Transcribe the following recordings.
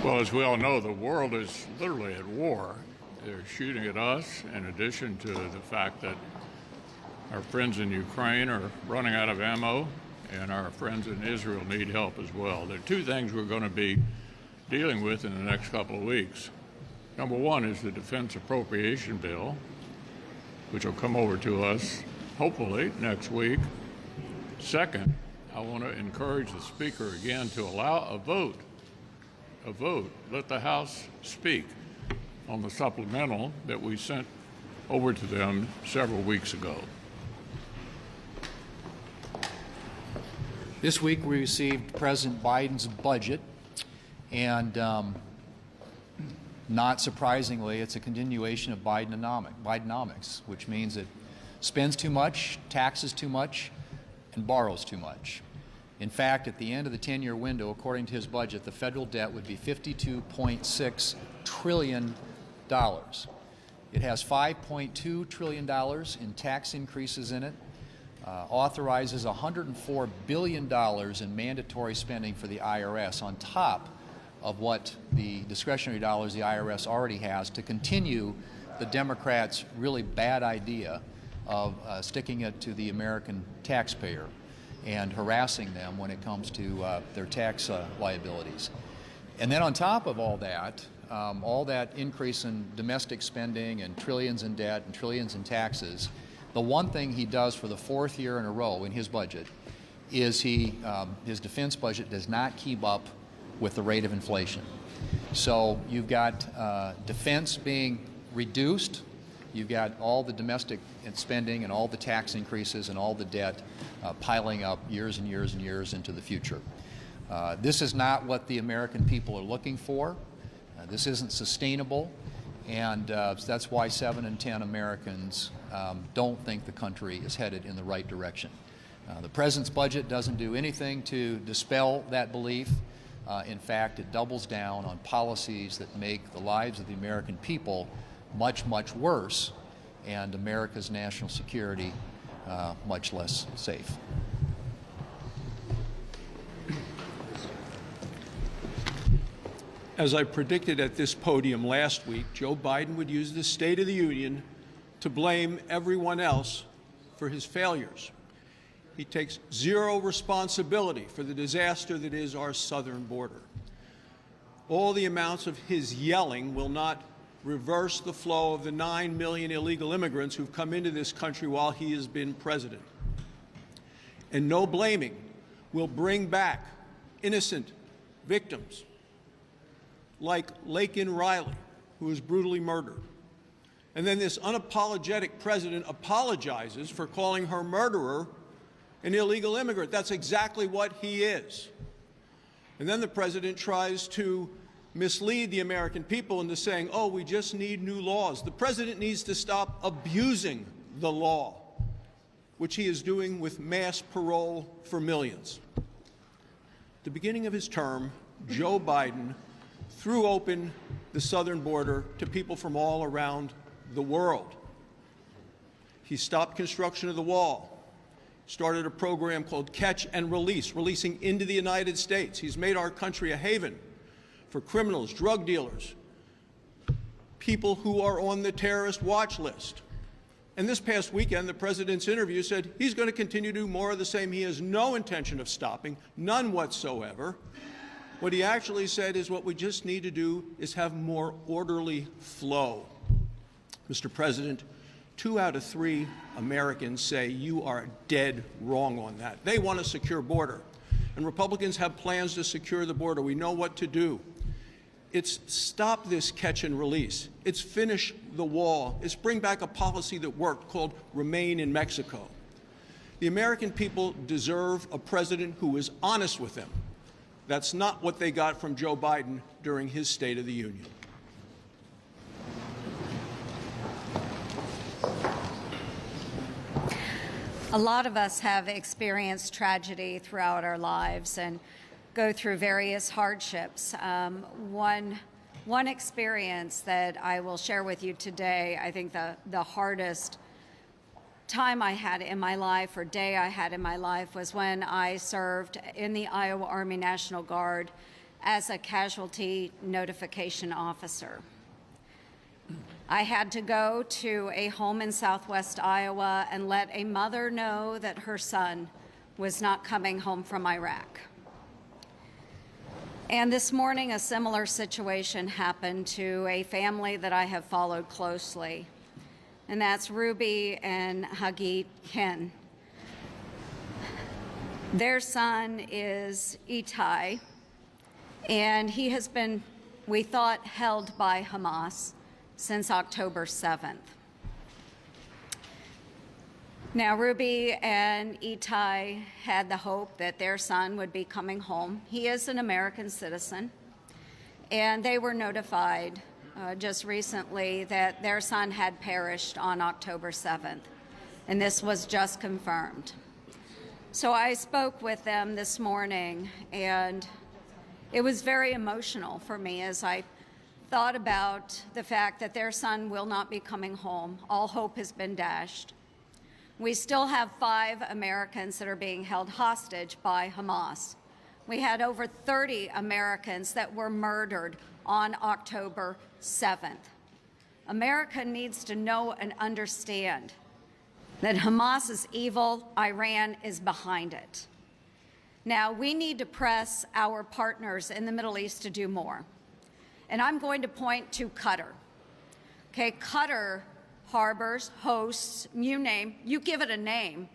Well, as we all know, the world is literally at war. They're shooting at us, in addition to the fact that our friends in Ukraine are running out of ammo, and our friends in Israel need help as well. There are two things we're going to be dealing with in the next couple of weeks. Number one is the Defense Appropriation Bill, which will come over to us hopefully next week. Second, I want to encourage the Speaker again to allow a vote. Let the House speak on the supplemental that we sent over to them several weeks ago. This week we received President Biden's budget, and not surprisingly, it's a continuation of Bidenomics, which means it spends too much, taxes too much, and borrows too much. In fact, at the end of the 10-year window, according to his budget, the federal debt would be $52.6 trillion. It has $5.2 trillion in tax increases in it, authorizes $104 billion in mandatory spending for the IRS on top of what the discretionary dollars the IRS already has to continue the Democrats' really bad idea of sticking it to the American taxpayer and harassing them when it comes to their tax liabilities. And then on top of all that increase in domestic spending and trillions in debt and trillions in taxes, the one thing he does for the fourth year in a row in his budget is his defense budget does not keep up with the rate of inflation. So you've got defense being reduced, you've got all the domestic spending and all the tax increases and all the debt piling up years and years and years into the future. This is not what the American people are looking for. This isn't sustainable, and that's why 7 in 10 Americans don't think the country is headed in the right direction. The President's budget doesn't do anything to dispel that belief. In fact, it doubles down on policies that make the lives of the American people much, much worse, and America's national security much less safe. As I predicted at this podium last week, Joe Biden would use the State of the Union to blame everyone else for his failures. He takes zero responsibility for the disaster that is our southern border. All the amounts of his yelling will not reverse the flow of the 9 million illegal immigrants who've come into this country while he has been president. And no blaming will bring back innocent victims like Laken Riley, who was brutally murdered. And then this unapologetic president apologizes for calling her murderer an illegal immigrant. That's exactly what he is. And then the president tries to mislead the American people into saying, oh, we just need new laws. The president needs to stop abusing the law, which he is doing with mass parole for millions. At the beginning of his term, Joe Biden threw open the southern border to people from all around the world. He stopped construction of the wall, started a program called Catch and Release, releasing into the United States. He's made our country a haven for criminals, drug dealers, people who are on the terrorist watch list. And this past weekend, the president's interview said he's going to continue to do more of the same. He has no intention of stopping, none whatsoever. What he actually said is what we just need to do is have more orderly flow. Mr. President, 2 out of 3 Americans say you are dead wrong on that. They want a secure border. And Republicans have plans to secure the border. We know what to do. It's stop this catch and release. It's finish the wall. It's bring back a policy that worked called Remain in Mexico. The American people deserve a president who is honest with them. That's not what they got from Joe Biden during his State of the Union. A lot of us have experienced tragedy throughout our lives and go through various hardships. One experience that I will share with you today, I think the hardest time I had in my life or day I had in my life was when I served in the Iowa Army National Guard as a casualty notification officer. I had to go to a home in southwest Iowa and let a mother know that her son was not coming home from Iraq. And this morning, a similar situation happened to a family that I have followed closely, and that's Ruby and Hagit Ken. Their son is Itai, and he has been, we thought, held by Hamas since October 7th. Now, Ruby and Itai had the hope that their son would be coming home. He is an American citizen, and they were notified just recently that their son had perished on October 7th, and this was just confirmed. So I spoke with them this morning, and it was very emotional for me as I thought about the fact that their son will not be coming home. All hope has been dashed. We still have 5 Americans that are being held hostage by Hamas. We had over 30 Americans that were murdered on October 7th. America needs to know and understand that Hamas is evil, Iran is behind it. Now, we need to press our partners in the Middle East to do more. And I'm going to point to Qatar. Okay, Qatar harbors, hosts, you name, you give it a name.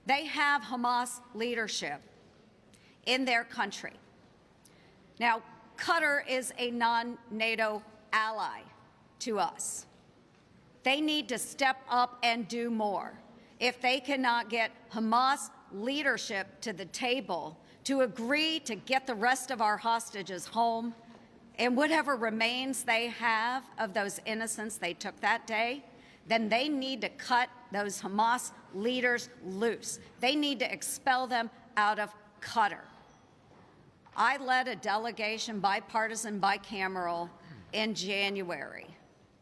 They have Hamas leadership in their country. Now, Qatar is a non-NATO ally to us. They need to step up and do more. If they cannot get Hamas leadership to the table to agree to get the rest of our hostages home, and whatever remains they have of those innocents they took that day, then they need to cut those Hamas leaders loose. They need to expel them out of Qatar. I led a delegation, bipartisan, bicameral, in January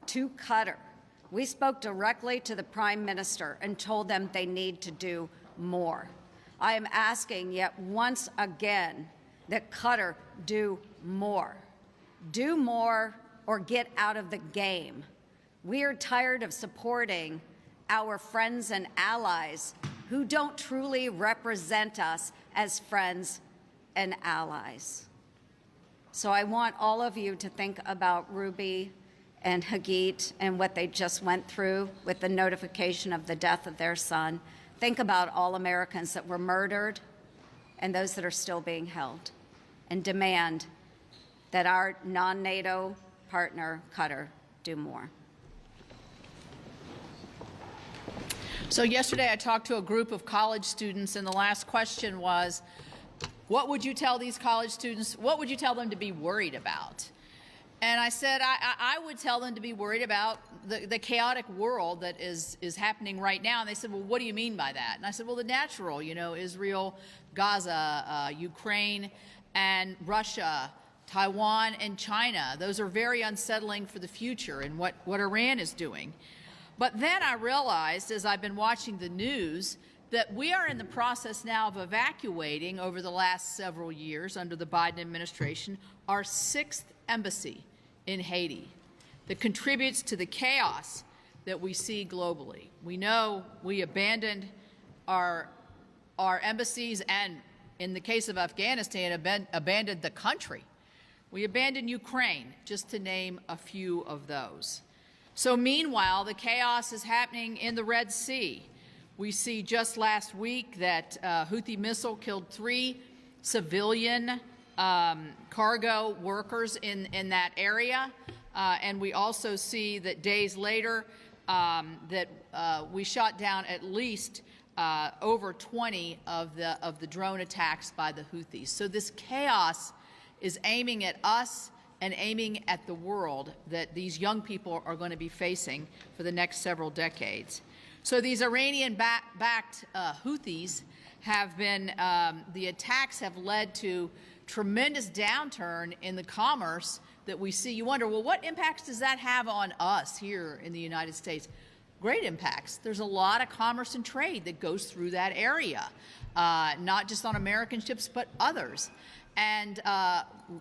to Qatar. We spoke directly to the Prime Minister and told them they need to do more. I am asking yet once again that Qatar do more. Do more or get out of the game. We are tired of supporting our friends and allies who don't truly represent us as friends and allies. So I want all of you to think about Ruby and Hagit and what they just went through with the notification of the death of their son. Think about all Americans that were murdered and those that are still being held, and demand that our non-NATO partner, Qatar, do more. So yesterday I talked to a group of college students, and the last question was, what would you tell these college students, what would you tell them to be worried about? And I said I would tell them to be worried about the chaotic world that is happening right now. And they said, well, what do you mean by that? And I said, well, the natural, you know, Israel, Gaza, Ukraine, and Russia, Taiwan, and China. Those are very unsettling for the future and what Iran is doing. But then I realized, as I've been watching the news, that we are in the process now of evacuating, over the last several years under the Biden administration, our 6th embassy in Haiti that contributes to the chaos that we see globally. We know we abandoned our embassies, and in the case of Afghanistan, abandoned the country. We abandoned Ukraine, just to name a few of those. So meanwhile, the chaos is happening in the Red Sea. We see just last week that Houthi missile killed 3 civilian cargo workers in that area. And we also see that days later that we shot down at least over 20 of the drone attacks by the Houthis. So this chaos is aiming at us and aiming at the world that these young people are going to be facing for the next several decades. So these Iranian-backed Houthis have been, the attacks have led to tremendous downturn in the commerce that we see. You wonder, well, what impacts does that have on us here in the United States? Great impacts. There's a lot of commerce and trade that goes through that area, not just on American ships, but others. And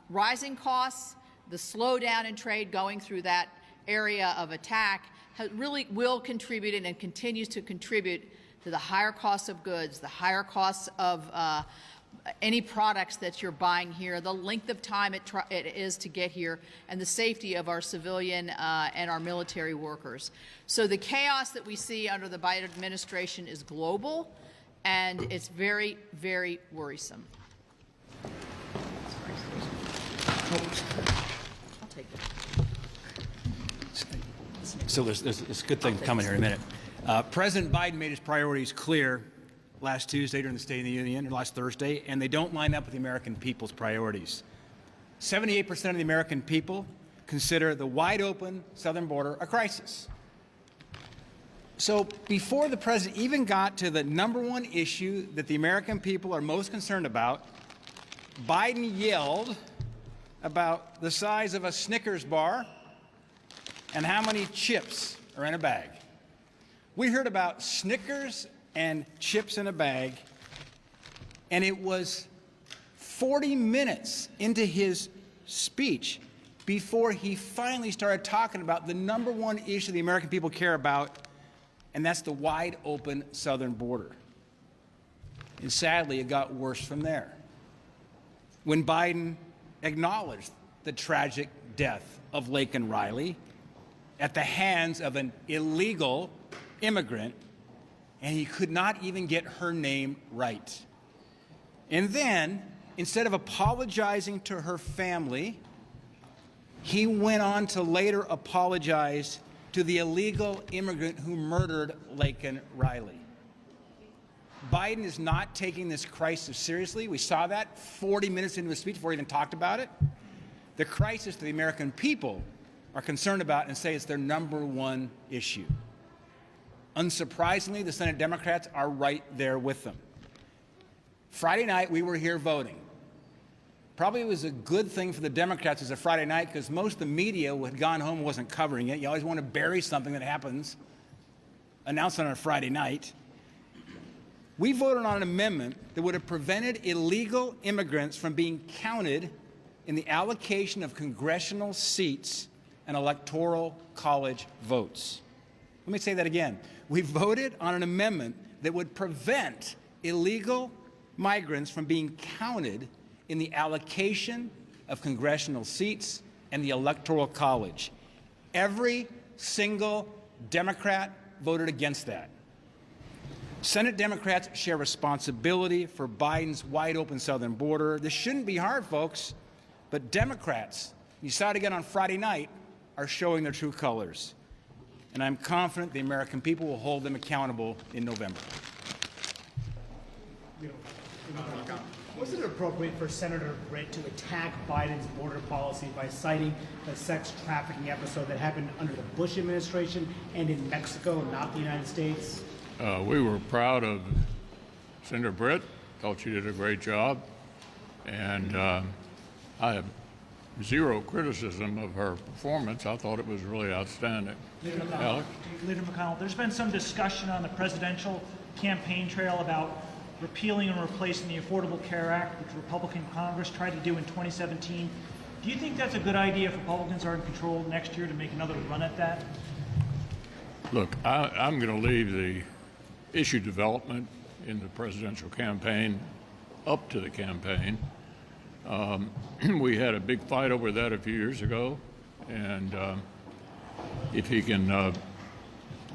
rising costs, the slowdown in trade going through that area of attack really will contribute and continues to contribute to the higher cost of goods, the higher costs of any products that you're buying here, the length of time it is to get here, and the safety of our civilian and our military workers. So the chaos that we see under the Biden administration is global, and it's very, very worrisome. I'll take it. So there's a good thing coming here in a minute. President Biden made his priorities clear last Tuesday during the State of the Union, or last Thursday, and they don't line up with the American people's priorities. 78% of the American people consider the wide-open southern border a crisis. So before the president even got to the #1 issue that the American people are most concerned about, Biden yelled about the size of a Snickers bar and how many chips are in a bag. We heard about Snickers and chips in a bag, and it was 40 minutes into his speech before he finally started talking about the #1 issue the American people care about, and that's the wide open southern border. And sadly, it got worse from there. When Biden acknowledged the tragic death of Laken Riley at the hands of an illegal immigrant, and he could not even get her name right. And then, instead of apologizing to her family, he went on to later apologize to the illegal immigrant who murdered Laken Riley. Biden is not taking this crisis seriously. We saw that 40 minutes into his speech before he even talked about it. The crisis that the American people are concerned about and say it's their #1 issue. Unsurprisingly, the Senate Democrats are right there with them. Friday night, we were here voting. Probably it was a good thing for the Democrats as a Friday night because most of the media had gone home and wasn't covering it. You always want to bury something that happens, announced on a Friday night. We voted on an amendment that would have prevented illegal immigrants from being counted in the allocation of congressional seats and electoral college votes. Let me say that again. We voted on an amendment that would prevent illegal migrants from being counted in the allocation of congressional seats and the Electoral College. Every single Democrat voted against that. Senate Democrats share responsibility for Biden's wide-open southern border. This shouldn't be hard, folks, but Democrats, you saw it again on Friday night, are showing their true colors. And I'm confident the American people will hold them accountable in November. Was it appropriate for Senator Britt to attack Biden's border policy by citing the sex trafficking episode that happened under the Bush administration and in Mexico, not the United States? We were proud of Senator Britt. Thought she did a great job. And I have zero criticism of her performance. I thought it was really outstanding. Alex? Leader McConnell, there's been some discussion on the presidential campaign trail about repealing and replacing the Affordable Care Act, which Republican Congress tried to do in 2017. Do you think that's a good idea if Republicans are in control next year to make another run at that? Look, I'm going to leave the issue development in the presidential campaign up to the campaign. We had a big fight over that a few years ago, and if he can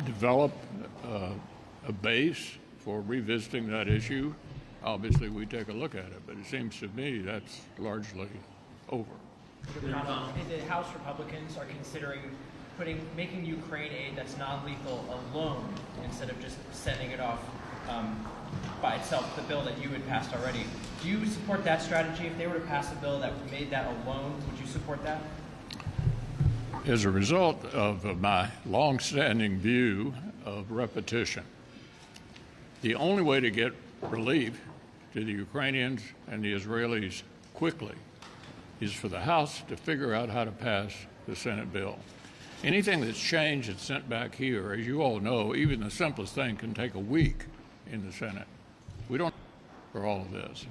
develop a base for revisiting that issue, obviously we take a look at it, but it seems to me that's largely over. The House Republicans are considering making Ukraine aid that's non-lethal a loan instead of just sending it off by itself, the bill that you had passed already. Do you support that strategy? If they were to pass a bill that made that a loan, would you support that? As a result of my long-standing view of repetition, the only way to get relief to the Ukrainians and the Israelis quickly is for the House to figure out how to pass the Senate bill. Anything that's changed and sent back here, as you all know, even the simplest thing can take a week in the Senate. We don't for all of this.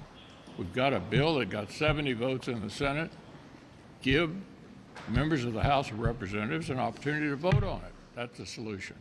We've got a bill that got 70 votes in the Senate. Give members of the House of Representatives an opportunity to vote on it. That's the solution.